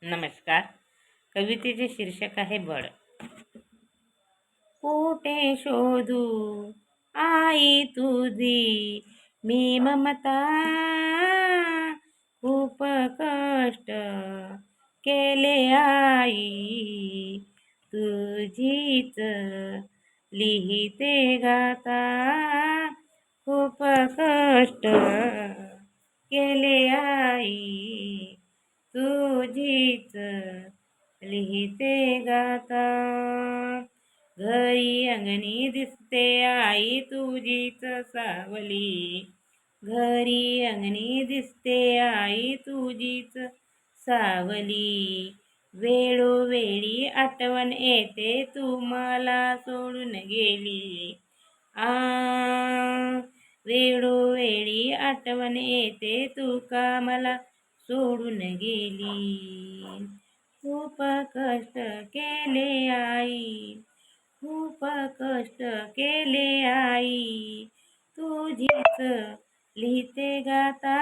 नमस्कार. कवितेचे शीर्षक आहे बळ. कुठे शोधू आई तुझी मी ममता, खूप कष्ट केले आई तुझीच लिहिते गाता, खूप कष्ट केले आई तुझीच लिहिते गाता. घरी अंगणी दिसते आई तुझीच सावली, घरी अंगणी दिसते आई तुझीच सावली. वेळोवेळी आठवण येते तू मला सोडून गेली. वेळोवेळी आठवण येते तू का मला सोडून गेली. खूप कष्ट केले आई, खूप कष्ट केले आई तुझीच लिहिते गाता,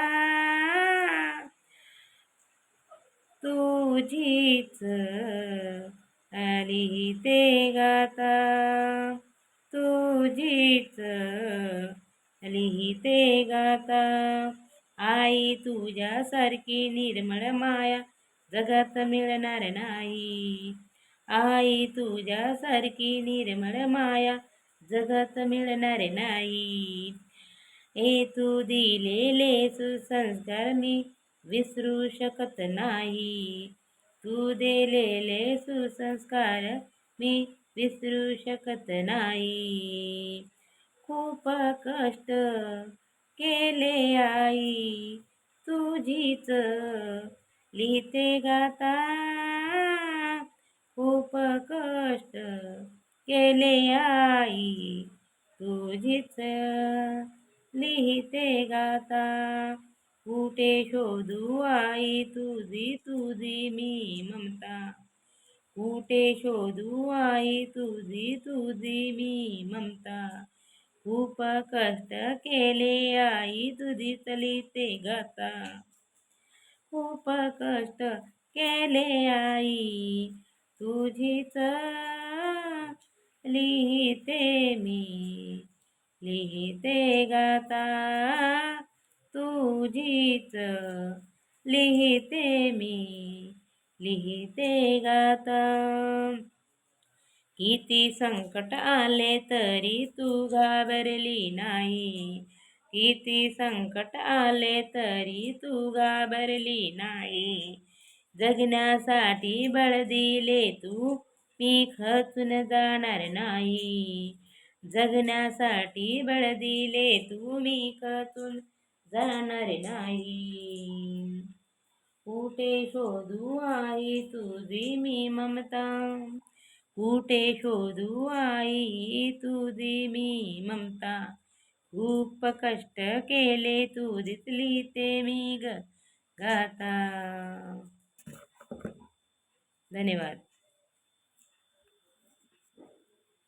तुझीच लिहिते गाता, तुझीच लिहिते गाता. आई तुझ्यासारखी निर्मळ माया जगात मिळणार नाही. आई तुझ्यासारखी निर्मळ माया जगात मिळणार नाही. हे तू दिलेले सुसंस्कार मी विसरू शकत नाही. तू दिलेले सुसंस्कार मी विसरू शकत नाही. खूप कष्ट केले आई तुझीच लिहिते गाता, खूप कष्ट केले आई तुझीच लिहिते गाता. कुठे शोधू आई तुझी तुझी मी ममता, कुठे शोधू आई तुझी तुझी मी ममता. खूप कष्ट केले आई तुझीच लिहिते गाता, खूप कष्ट केले आई तुझीच लिहिते मी लिहिते गाता, तुझीच लिहिते मी लिहिते गाता. किती संकट आले तरी तू घाबरली नाही, किती संकट आले तरी तू घाबरली नाही. जगण्यासाठी बळ दिले तू मी खचून जाणार नाही. जगण्यासाठी बळ दिले तू मी खचून जाणार नाही. कुठे शोधू आई तुझी मी ममता, कुठे शोधू आई तुझी मी ममता. खूप कष्ट केले तुझीच लिहिते मी गाता. धन्यवाद.